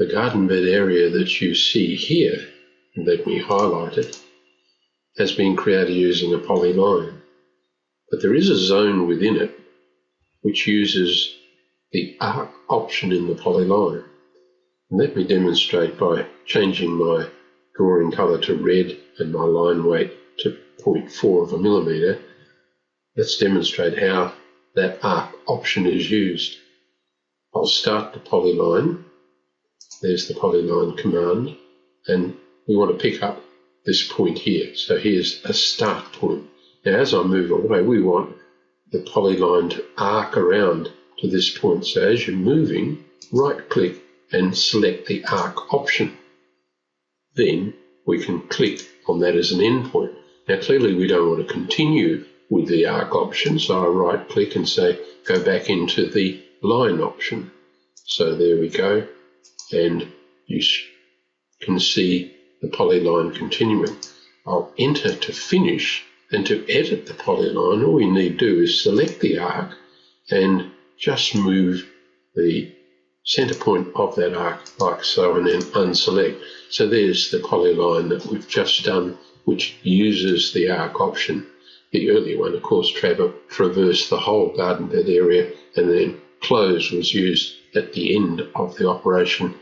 the garden bed area that you see here, let me highlight it, has been created using a polyline. But there is a zone within it which uses the arc option in the polyline. And let me demonstrate by changing my drawing colour to red and my line weight to 0.4 of a millimetre. Let's demonstrate how that arc option is used. I'll start the polyline. There's the polyline command, and we want to pick up this point here. So here's a start point. Now as I move away, we want the polyline to arc around to this point. So as you're moving, right click and select the arc option. Then we can click on that as an endpoint. Now clearly we don't want to continue with the arc option, so I right click and say go back into the line option. So there we go, and you can see the polyline continuing. I'll enter to finish, and to edit the polyline all we need to do is select the arc and just move the center point of that arc like so, and then unselect. So there's the polyline that we've just done, which uses the arc option. The earlier one, of course, traversed the whole garden bed area, and then close was used at the end of the operation